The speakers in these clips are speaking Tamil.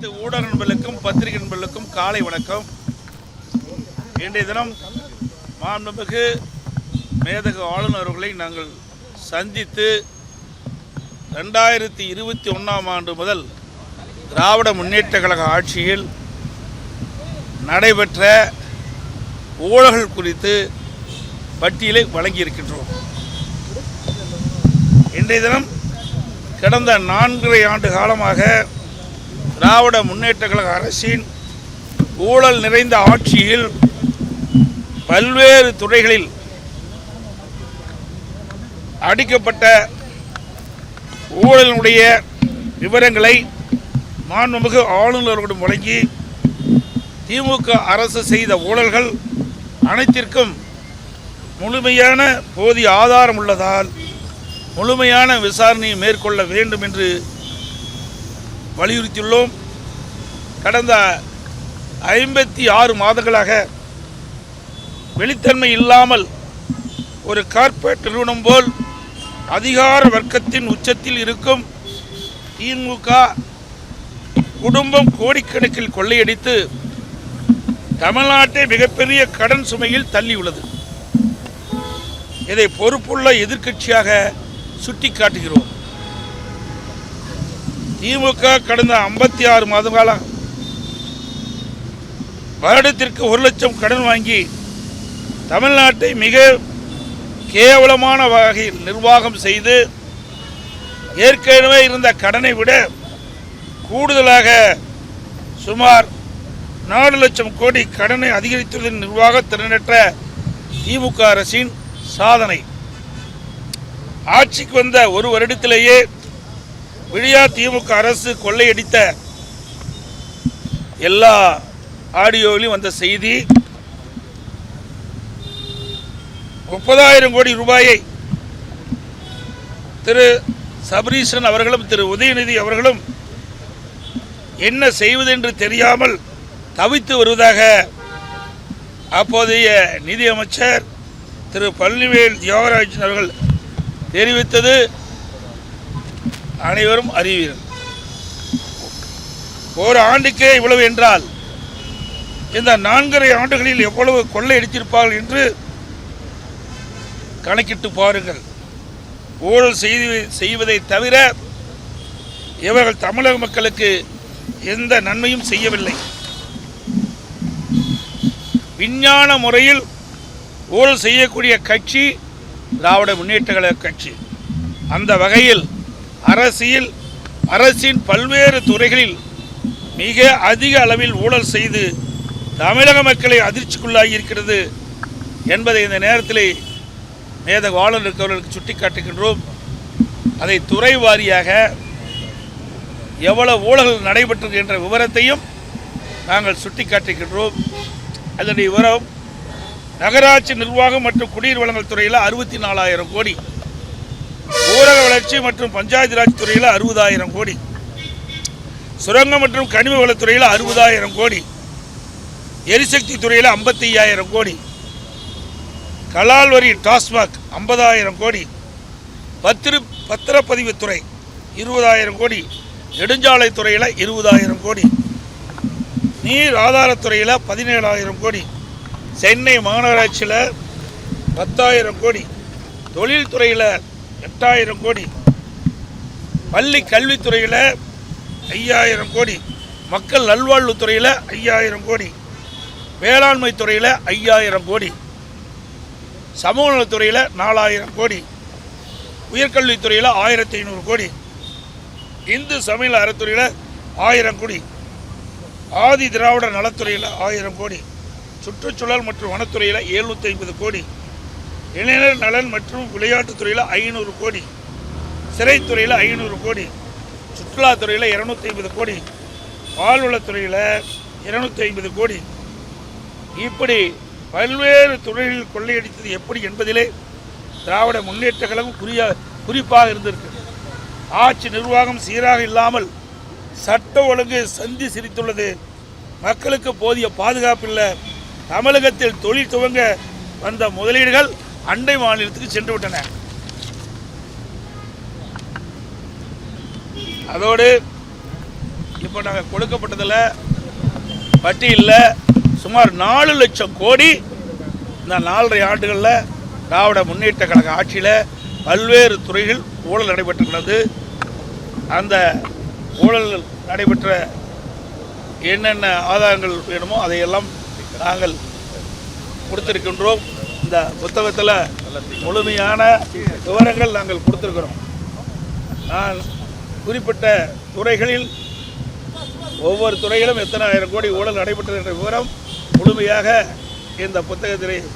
அனைத்து ஊடக நண்பர்களுக்கும் பத்திரிகை நண்பர்களுக்கும் காலை வணக்கம். இன்றைய தினம் மாண்புமிகு மேதகு ஆளுநர் அவர்களை நாங்கள் சந்தித்து 2021ஆம் ஆண்டு முதல் திராவிட முன்னேற்ற கழக ஆட்சியில் நடைபெற்ற ஊழல்கள் குறித்து பட்டியலை வழங்கியிருக்கின்றோம். இன்றைய தினம் கடந்த 4.5 ஆண்டு காலமாக திராவிட முன்னேற்ற கழக அரசின் ஊழல் நிறைந்த ஆட்சியில் பல்வேறு துறைகளில் அடிக்கப்பட்ட ஊழலினுடைய விவரங்களை மாண்புமிகு ஆளுநரிடம் வழங்கி திமுக அரசு செய்த ஊழல்கள் அனைத்திற்கும் முழுமையான போதிய ஆதாரம் உள்ளதால் முழுமையான விசாரணையை மேற்கொள்ள வேண்டும் என்று வலியுறுத்தியுள்ளோம். கடந்த 56 மாதங்களாக வெளித்தன்மை இல்லாமல் ஒரு கார்ப்பரேட் நிறுவனம் போல் அதிகார வர்க்கத்தின் உச்சத்தில் இருக்கும் திமுக குடும்பம் கோடிக்கணக்கில் கொள்ளையடித்து தமிழ்நாட்டை மிகப்பெரிய கடன் சுமையில் தள்ளியுள்ளது. இதை பொறுப்புள்ள எதிர்க்கட்சியாக சுட்டிக்காட்டுகிறோம். திமுக கடந்த 56 மாத காலம் வருடத்திற்கு 1 லட்சம் கடன் வாங்கி தமிழ்நாட்டை மிக கேவலமான வகையில் நிர்வாகம் செய்து ஏற்கனவே இருந்த கடனை விட கூடுதலாக சுமார் 4 லட்சம் கோடி கடனை அதிகரித்துள்ளது நிர்வாக திறனற்ற திமுக அரசின் சாதனை. ஆட்சிக்கு வந்த ஒரு வருடத்திலேயே விடியா திமுக அரசு கொள்ளையடித்த எல்லா ஆடியோவிலும் வந்த செய்தி 30,000 கோடி ரூபாயை திரு சபரீசன் அவர்களும் திரு உதயநிதி அவர்களும் என்ன செய்வது என்று தெரியாமல் தவித்து வருவதாக அப்போதைய நிதியமைச்சர் திரு பழனிவேல் தியாகராஜன் அவர்கள் தெரிவித்தது அனைவரும் அறிவீர்கள். ஒரு ஆண்டுக்கே இவ்வளவு என்றால் இந்த 4.5 ஆண்டுகளில் எவ்வளவு கொள்ளையடித்திருப்பார்கள் என்று கணக்கிட்டு பாருங்கள். ஊழல் செய்வதை தவிர இவர்கள் தமிழக மக்களுக்கு எந்த நன்மையும் செய்யவில்லை. விஞ்ஞான முறையில் ஊழல் செய்யக்கூடிய கட்சி திராவிட முன்னேற்ற கழக கட்சி. அந்த வகையில் அரசின் பல்வேறு துறைகளில் மிக அதிக அளவில் ஊழல் செய்து தமிழக மக்களை அதிர்ச்சிக்குள்ளாகி இருக்கிறது என்பதை இந்த நேரத்தில் மேதகு ஆளுநர் அவர்களுக்கு சுட்டிக்காட்டுகின்றோம். அதை துறை வாரியாக எவ்வளவு ஊழல்கள் நடைபெற்றது என்ற விவரத்தையும் நாங்கள் சுட்டிக்காட்டுகின்றோம். அதனுடைய விவரம் நகராட்சி நிர்வாகம் மற்றும் குடிநீர் வழங்கல் துறையில் 64,000 கோடி, ஊரக வளர்ச்சி மற்றும் பஞ்சாயத்து ராஜ் துறையில் 60,000 கோடி, சுரங்கம் மற்றும் கனிம வளத்துறையில் 60,000 கோடி, எரிசக்தி துறையில் 55,000 கோடி, கலால் வரி டாஸ்மாக் 50,000 கோடி, பத்திரப்பதிவுத்துறை 20,000 கோடி, நெடுஞ்சாலை துறையில் 20,000 கோடி, நீர் ஆதாரத்துறையில் 17,000 கோடி, சென்னை மாநகராட்சியில் 10,000 கோடி, தொழில்துறையில் 8,000 கோடி, பள்ளி கல்வித்துறையில் 5,000 கோடி, மக்கள் நல்வாழ்வுத்துறையில் 5,000 கோடி, வேளாண்மை துறையில் 5,000 கோடி, சமூக நலத்துறையில் 4,000 கோடி, உயர்கல்வித்துறையில் 1,500 கோடி, இந்து சமய அறத்துறையில் 1,000 கோடி, ஆதி திராவிட நலத்துறையில் 1,000 கோடி, சுற்றுச்சூழல் மற்றும் வனத்துறையில் 750 கோடி, இளைஞர் நலன் மற்றும் விளையாட்டுத்துறையில் 500 கோடி, சிறைத்துறையில் 500 கோடி, சுற்றுலாத்துறையில் 250 கோடி, பால்வளத்துறையில் 250 கோடி, இப்படி பல்வேறு துறைகளில் கொள்ளையடித்தது எப்படி என்பதிலே திராவிட முன்னேற்ற கழகம் குறிப்பாக இருந்திருக்கு. ஆட்சி நிர்வாகம் சீராக இல்லாமல் சட்ட ஒழுங்கு சந்தி சிரித்துள்ளது. மக்களுக்கு போதிய பாதுகாப்பு இல்லை. தமிழகத்தில் தொழில் துவங்க வந்த முதலீடுகள் அண்டை மாநிலத்துக்கு சென்று விட்டன. அதோடு இப்போ நாங்கள் கொடுக்கப்பட்டதில் பட்டியலில் சுமார் 4 லட்சம் கோடி இந்த 4.5 ஆண்டுகளில் திராவிட முன்னேற்ற கழக ஆட்சியில் பல்வேறு துறைகள் ஊழல் நடைபெற்றிருக்கிறது. அந்த ஊழல் நடைபெற்ற என்னென்ன ஆதாரங்கள் வேணுமோ அதையெல்லாம் நாங்கள் கொடுத்திருக்கின்றோம். இந்த புத்தகத்தில் முழுமையான விவரங்கள் நாங்கள் கொடுத்திருக்கிறோம். நான் குறிப்பிட்ட துறைகளில் ஒவ்வொரு துறையிலும் எத்தனை ஆயிரம் கோடி ஊழல் நடைபெற்றது என்ற விவரம் முழுமையாக இந்த புத்தகத்தில்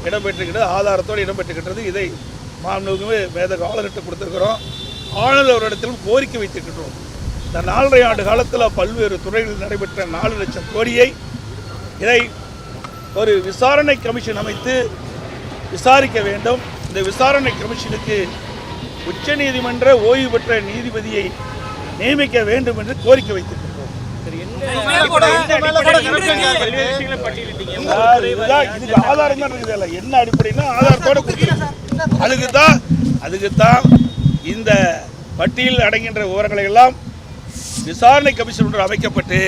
இடம்பெற்றிருக்கிறது, ஆதாரத்தோடு இடம்பெற்றிருக்கிறது. இதை மாண்புமிகு மேதகு ஆளுநர்கிட்ட கொடுத்திருக்கிறோம். ஆளுநர் அவரிடத்திலும் கோரிக்கை வைத்திருக்கின்றோம். இந்த 4.5 ஆண்டு காலத்தில் பல்வேறு துறைகளில் நடைபெற்ற 4 லட்சம் கோடியை இதை ஒரு விசாரணை கமிஷன் அமைத்து விசாரிக்க வேண்டும். இந்த விசாரணை கமிஷனுக்கு உச்சநீதிமன்ற ஓய்வு பெற்ற நீதிபதியை நியமிக்க வேண்டும் என்று கோரிக்கை வைத்திருக்கிறோம். இதுக்கு ஆதாரம் தான் இருக்குது. என்ன அடிப்படைன்னா ஆதாரத்தோட அதுக்குத்தான் இந்த பட்டியல் அடங்கின்ற விவரங்களை எல்லாம் விசாரணை கமிஷன் ஒன்று அமைக்கப்பட்டு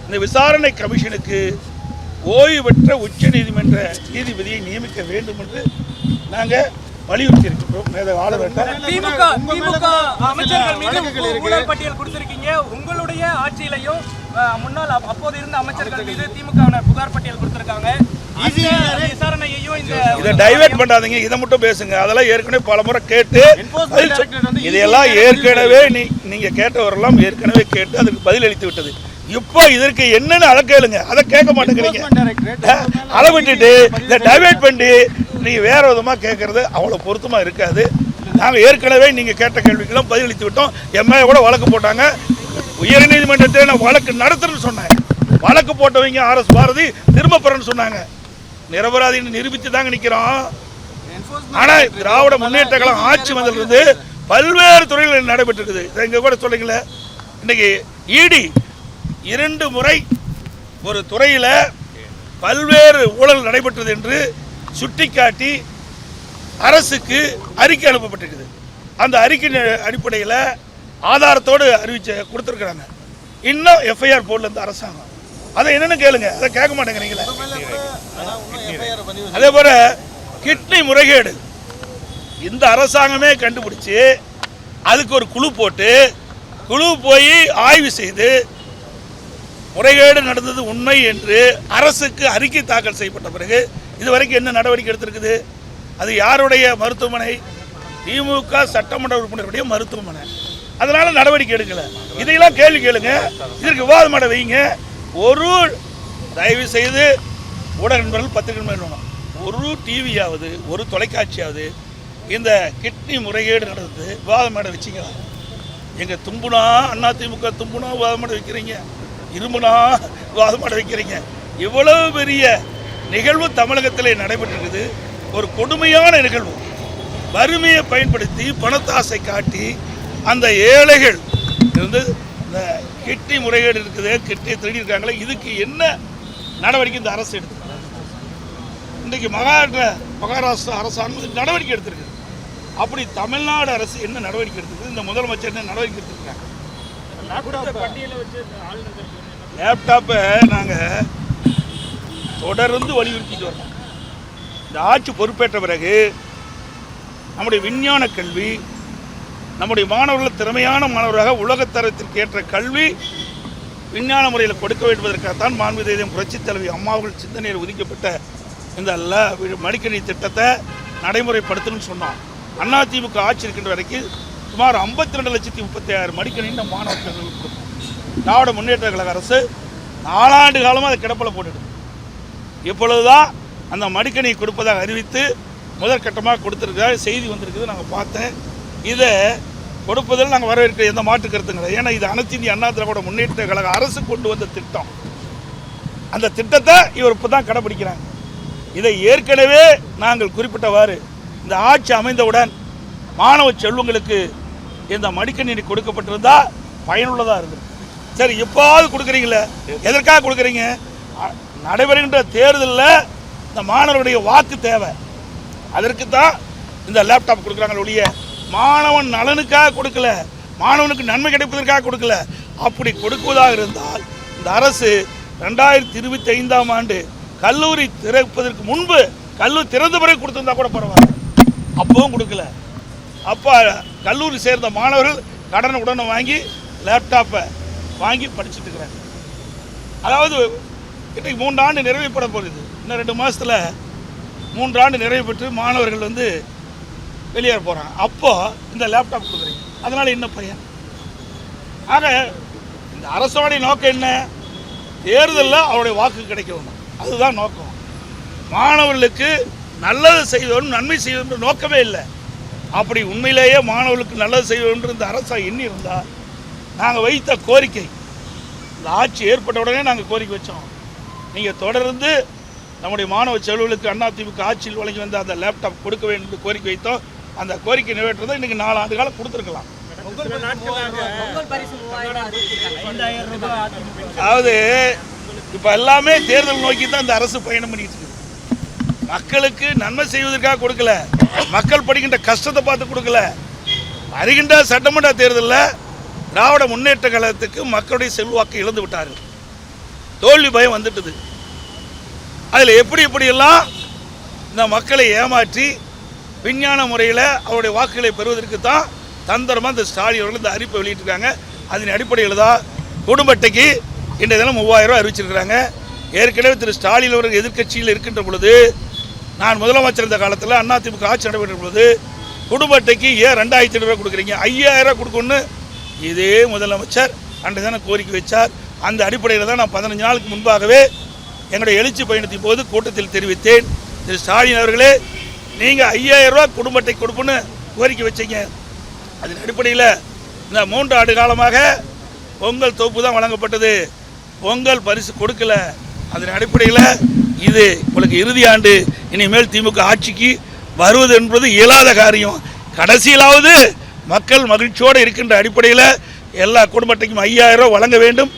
இந்த விசாரணை கமிஷனுக்கு ஓய்வு பெற்ற உச்ச நீதிமன்ற நீதிபதியை நியமிக்க வேண்டும் என்று நாங்கள் வலியுறுத்தி இருக்கின்றோம். உங்களுடைய ஆட்சியிலையும் முன்னாள் அப்போது இருந்த அமைச்சர்கள் மீது திமுக புகார் பட்டியல் கொடுத்திருக்காங்க. இதை டைவர்ட் பண்ணாதீங்க, இதை மட்டும் பேசுங்க. அதெல்லாம் ஏற்கனவே பல முறை கேட்டு இதையெல்லாம் ஏற்கனவே நீங்க கேட்டவரெல்லாம் ஏற்கனவே கேட்டு அதுக்கு பதில் அளித்து விட்டது. இப்போ இதற்கு என்னன்னு அதை கேளுங்க, அதை கேட்க மாட்டேங்கிறீங்க. அதை விட்டுட்டு இதை டைவர்ட் பண்ணி நீங்க வேற விதமா கேட்கறது அவ்வளவு பொருத்தமா இருக்காது. நாங்கள் ஏற்கனவே நீங்க கேட்ட கேள்விக்கெல்லாம் பதில் அளித்து விட்டோம். எம்ஏ கூட வழக்கு போட்டாங்க. உயர் நீதிமன்றத்தில் நான் வழக்கு நடத்துறேன்னு சொன்னேன். வழக்கு போட்டவங்க RS பாரதி திரும்ப பெறன்னு சொன்னாங்க. நிரபராதின்னு நிரூபித்து தாங்க நிற்கிறோம். ஆனால் திராவிட முன்னேற்ற கழகம் ஆட்சி வந்திலிருந்து பல்வேறு துறைகள் நடைபெற்றிருக்குது. இங்கே கூட சொல்லுங்களேன், இன்னைக்கு இடி 2 முறை ஒரு துறையில் பல்வேறு ஊழல் நடைபெற்றது என்று சுட்டிக்காட்டி அரசுக்கு அறிக்கை அனுப்பப்பட்டிருக்குது. அந்த அறிக்கை அடிப்படையில் ஆதாரத்தோடு கொடுத்துருக்குறாங்க. இன்னும் எஃப்ஐஆர் போடல இந்த அரசாங்கம். அதை என்னன்னு கேளுங்க, அதை கேட்க மாட்டேங்கிறீங்களே. அதே போல கிட்னி முறைகேடு இந்த அரசாங்கமே கண்டுபிடிச்சு அதுக்கு ஒரு குழு போட்டு குழு போய் ஆய்வு செய்து முறைகேடு நடந்தது உண்மை என்று அரசுக்கு அறிக்கை தாக்கல் செய்யப்பட்ட பிறகு இதுவரைக்கும் என்ன நடவடிக்கை எடுத்திருக்குது? அது யாருடைய மருத்துவமனை? திமுக சட்டமன்ற உறுப்பினருடைய மருத்துவமனை. அதனால நடவடிக்கை எடுக்கல. இதையெல்லாம் கேள்வி கேளுங்க, இதற்கு விவாதம் பண்ண வைங்க. ஒரு தயவு செய்து ஊடக நண்பர்கள், பத்திரிகை நண்பர்கள், ஒரு டிவியாவது ஒரு தொலைக்காட்சியாவது இந்த கிட்னி முறைகேடு நடந்தது விவாதம் பண்ண வச்சிங்களா? எங்கள் தும்புனா அதிமுக தும்புனா விவாதம் பண்ண வைக்கிறீங்க, இரும்புனா விவாதம் பண்ண வைக்கிறீங்க. இவ்வளவு பெரிய நிகழ்வு தமிழகத்தில் நடைபெற்றிருக்குது. ஒரு கொடுமையான நிகழ்வு. வறுமையை பயன்படுத்தி பணத்தாசை காட்டி அந்த ஏழைகள் இருந்து இந்த கிட்னி முறைகேடு இருக்குது, கிட்னி திருடியிருக்காங்களே, இதுக்கு என்ன நடவடிக்கை இந்த அரசு எடுத்து? இன்றைக்கு மகாராஷ்டிரா அரசாங்கம் நடவடிக்கை எடுத்திருக்கு. அப்படி தமிழ்நாடு அரசு என்ன நடவடிக்கை எடுத்திருக்கு? இந்த முதலமைச்சர் என்ன நடவடிக்கை எடுத்திருக்காங்க? லேப்டாப்பை நாங்கள் தொடர்ந்து வலியுறுத்திட்டு வரோம். இந்த ஆட்சி பொறுப்பேற்ற பிறகு நம்முடைய விஞ்ஞான கல்வி, நம்முடைய மாணவர்கள் திறமையான மாணவராக உலகத்தரத்திற்கு ஏற்ற கல்வி விஞ்ஞான முறையில் கொடுக்க வேண்டுவதற்காகத்தான் மாண்புமிகு புரட்சித் தலைவி அம்மாவர்கள் சிந்தனையில் ஒதுக்கப்பட்ட இந்த மடிக்கணி திட்டத்தை நடைமுறைப்படுத்தணும்னு சொன்னோம். அதிமுக ஆட்சி இருக்கின்ற வரைக்கும் சுமார் 52,36,000 மடிக்கணி இந்த மாணவர்களுக்கு கொடுக்கும். திராவிட முன்னேற்ற கழக அரசு 4 ஆண்டு காலமாக அதை கிடப்பில் போட்டுட்டு இப்பொழுதுதான் அந்த மடிக்கணியை கொடுப்பதாக அறிவித்து முதற்கட்டமாக கொடுத்துருக்க செய்தி வந்திருக்குது. நாங்கள் பார்த்தேன். இதை கொடுப்பதில் நாங்கள் வரவேற்க எந்த மாற்று கருத்துங்க. ஏன்னா இது அனைத்து இந்திய அண்ணா திராவிட முன்னேற்ற கழக அரசு கொண்டு வந்த திட்டம். அந்த திட்டத்தை இவர் இப்போ தான் கடைபிடிக்கிறாங்க. இதை ஏற்கனவே நாங்கள் குறிப்பிட்டவாறு இந்த ஆட்சி அமைந்தவுடன் மாணவ செல்வங்களுக்கு இந்த மடிக்கணினி கொடுக்கப்பட்டிருந்தால் பயனுள்ளதாக இருந்தது. சரி, இப்போது கொடுக்குறீங்களே, எதற்காக கொடுக்குறீங்க? நடைபெறுகின்ற தேர்தலில் இந்த மாணவருடைய வாக்கு தேவை, அதற்கு தான் இந்த லேப்டாப் கொடுக்குறாங்க ஒழிய மாணவன் நலனுக்காக கொடுக்கல, மாணவனுக்கு நன்மை கிடைப்பதற்காக கொடுக்கல. அப்படி கொடுக்குவதாக இருந்தால் இந்த அரசு 2025ஆம் ஆண்டு கல்லூரி திறப்பதற்கு முன்பு கல்லூரி திறந்த பிறகு கொடுத்திருந்தா கூட பரவாயில்ல, அப்பவும் கொடுக்கல. அப்போ கல்லூரி சேர்ந்த மாணவர்கள் கடனை உடனே வாங்கி லேப்டாப்பை வாங்கி படிச்சுட்டு இருக்கிறாங்க. அதாவது இன்றைக்கு 3 ஆண்டு நிறைவுப்பட போகுது. இன்னும் 2 மாதத்தில் 3 ஆண்டு நிறைவு பெற்று மாணவர்கள் வெளியேற போகிறாங்க. அப்போது இந்த லேப்டாப் கொடுக்குறீங்க, அதனால் என்ன பயன்? ஆக இந்த அரசோடைய நோக்கம் என்ன? தேர்தலில் அவருடைய வாக்கு கிடைக்கணும், அதுதான் நோக்கம். மாணவர்களுக்கு நல்லது செய்வோம், நன்மை செய்வோம் நோக்கமே இல்லை. அப்படி உண்மையிலேயே மாணவர்களுக்கு நல்லது செய்வோம் இந்த அரசாக எண்ணி இருந்தால் நாங்கள் வைத்த கோரிக்கை, இந்த ஆட்சி ஏற்பட்ட உடனே நாங்கள் கோரிக்கை வச்சோம், நீங்கள் தொடர்ந்து நம்முடைய மாணவ செலவுகளுக்கு அதிமுக ஆட்சியில் வழங்கி வந்த அந்த லேப்டாப் கொடுக்க வேண்டும் என்று கோரிக்கை வைத்தோம். அந்த கோரிக்கை நிறைவேற்றதை இன்றைக்கி 4 ஆண்டு காலம் கொடுத்துருக்கலாம். அதாவது இப்போ எல்லாமே தேர்தல் நோக்கி தான் இந்த அரசு பயணம் பண்ணிட்டு இருக்குது. மக்களுக்கு நன்மை செய்வதற்காக கொடுக்கல, மக்கள் படிக்கின்ற கஷ்டத்தை பார்த்து கொடுக்கல. வருகின்ற சட்டமன்ற தேர்தலில் திராவிட முன்னேற்ற கழகத்துக்கு மக்களுடைய செல்வாக்கு இழந்து விட்டார்கள், தோல்வி பயம் வந்துட்டுது. அதில் எப்படியெல்லாம் இந்த மக்களை ஏமாற்றி விஞ்ஞான முறையில் அவருடைய வாக்குகளை பெறுவதற்கு தான் தந்திரமாக இந்த ஸ்டாலின் அவர்கள் இந்த அறிவிப்பை வெளியிட்டிருக்காங்க. அதன் அடிப்படையில் தான் குடும்ப அட்டைக்கு இன்றைய தினம் 3000 ரூபா அறிவிச்சிருக்கிறாங்க. ஏற்கனவே திரு ஸ்டாலின் அவர்கள் எதிர்க்கட்சியில் இருக்கின்ற பொழுது, நான் முதலமைச்சர் இருந்த காலத்தில் அதிமுக ஆட்சி நடைபெற்ற பொழுது குடும்ப அட்டைக்கு ஏன் 2500 ரூபா கொடுக்குறீங்க, 5000 ரூபா கொடுக்கணும்னு இதே முதலமைச்சர் அன்றைய தினம் கோரிக்கை வச்சார். அந்த அடிப்படையில் தான் நான் 15 நாளுக்கு முன்பாகவே எங்களுடைய எழுச்சி பயணத்தின் போது கூட்டத்தில் தெரிவித்தேன், திரு ஸ்டாலின் அவர்களே நீங்கள் 5000 ரூபா குடும்ப அட்டை கொடுப்புன்னு கோரிக்கை வச்சீங்க. அதன் அடிப்படையில் இந்த 3 ஆண்டு காலமாக பொங்கல் தொகுப்பு தான் வழங்கப்பட்டது, பொங்கல் பரிசு கொடுக்கல. அதன் அடிப்படையில் இது உங்களுக்கு இறுதி ஆண்டு, இனிமேல் திமுக ஆட்சிக்கு வருவது என்பது இயலாத காரியம். கடைசியிலாவது மக்கள் மகிழ்ச்சியோடு இருக்கின்ற அடிப்படையில் எல்லா குடும்ப அட்டைக்கும் 5000 ரூபா வழங்க வேண்டும்.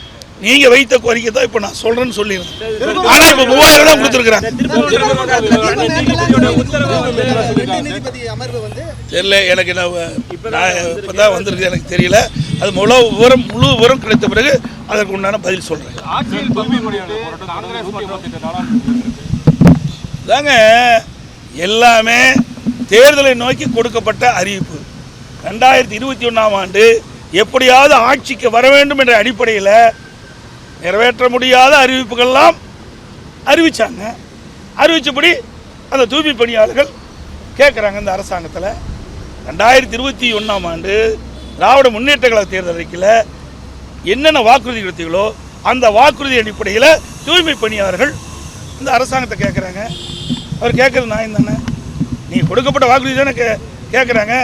நீங்க வைத்த கோரிக்கை தான் இப்ப நான் சொல்றேன்னு சொல்லியிருந்தேன். ஆனா இப்ப 3000 தான் கொடுத்துருக்காங்க. தெரியல, எனக்கு இப்பதான் வந்திருக்கு, எனக்கு தெரியல. அது முழு விவரம் கிடைத்த பிறகு அதற்கு உண்டான பதில் சொல்றேன். தாங்க எல்லாமே தேர்தலை நோக்கி கொடுக்கப்பட்ட அறிவிப்பு. 2021ஆம் ஆண்டு எப்படியாவது ஆட்சிக்கு வர வேண்டும் என்ற அடிப்படையில் நிறைவேற்ற முடியாத அறிவிப்புகள்லாம் அறிவித்தாங்க. அறிவித்தபடி அந்த தூய்மை பணியாளர்கள் கேட்குறாங்க இந்த அரசாங்கத்தில். 2021ஆம் ஆண்டு திராவிட முன்னேற்ற கழக தேர்தல் அறிக்கையில் என்னென்ன வாக்குறுதி கொடுத்தீங்களோ அந்த வாக்குறுதி அடிப்படையில் தூய்மை பணியாளர்கள் இந்த அரசாங்கத்தை கேட்குறாங்க. அவர் கேட்குறது நியாயம் தானே? நீங்கள் கொடுக்கப்பட்ட வாக்குறுதி தானே கேட்குறாங்க.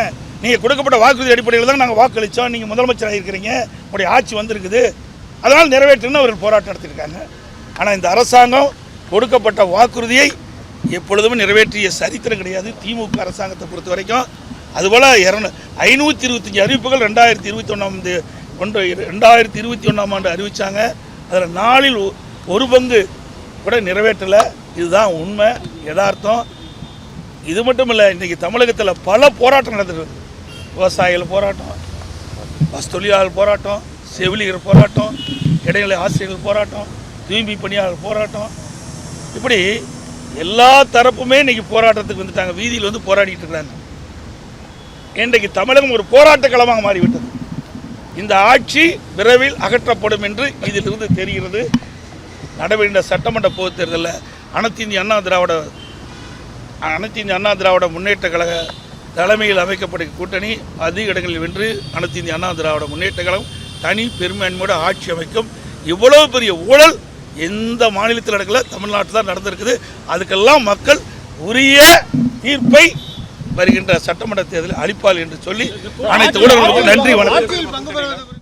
நீங்கள் கொடுக்கப்பட்ட வாக்குறுதி அடிப்படையில் தான் நாங்கள் வாக்களித்தோம், நீங்கள் முதலமைச்சராக இருக்கிறீங்க, உங்களுடைய ஆட்சி வந்திருக்குது, அதனால் நிறைவேற்றுன்னு அவர்கள் போராட்டம் நடத்தியிருக்காங்க. ஆனால் இந்த அரசாங்கம் கொடுக்கப்பட்ட வாக்குறுதியை எப்பொழுதுமே நிறைவேற்றிய சரித்திரம் கிடையாது திமுக அரசாங்கத்தை பொறுத்த வரைக்கும். அதுபோல் 525 அறிவிப்புகள் 2021ஆம் ஆண்டு அறிவித்தாங்க. அதில் 4இல் 1 பங்கு கூட நிறைவேற்றலை. இதுதான் உண்மை, யதார்த்தம். இது மட்டும் இல்லை, இன்றைக்கி தமிழகத்தில் பல போராட்டம் நடந்துருக்கு. விவசாயிகள் போராட்டம், பஸ் தொழிலாளர் போராட்டம், செவிலியர் போராட்டம், இடைநிலை ஆசிரியர்கள் போராட்டம், தூய்மை பணியாளர் போராட்டம், இப்படி எல்லா தரப்புமே இன்றைக்கி போராட்டத்துக்கு வந்துட்டாங்க, வீதியில் போராடிட்டு இருக்கிறாங்க. இன்றைக்கு தமிழகம் ஒரு போராட்ட களமாக மாறிவிட்டது. இந்த ஆட்சி விரைவில் அகற்றப்படும் என்று இதிலிருந்து தெரிகிறது. நடைபெறுகின்ற சட்டமன்ற பொதுத் தேர்தலில் அனைத்து இந்திய அண்ணா திராவிட முன்னேற்ற கழக தலைமையில் அமைக்கப்பட்ட கூட்டணி அதிக இடங்களில் வென்று அனைத்து இந்திய அண்ணா திராவிட முன்னேற்ற கழகம் தனி பெரும்பான்மையோடு ஆட்சி அமைக்கும். இவ்வளவு பெரிய ஊழல் எந்த மாநிலத்தில் நடக்கல, தமிழ்நாட்டில் தான் நடந்திருக்குது. அதுக்கெல்லாம் மக்கள் உரிய தீர்ப்பை வருகின்ற சட்டமன்ற தேர்தலில் அளிப்பார்கள் என்று சொல்லி அனைத்து ஊடகங்களுக்கும் நன்றி, வணக்கம்.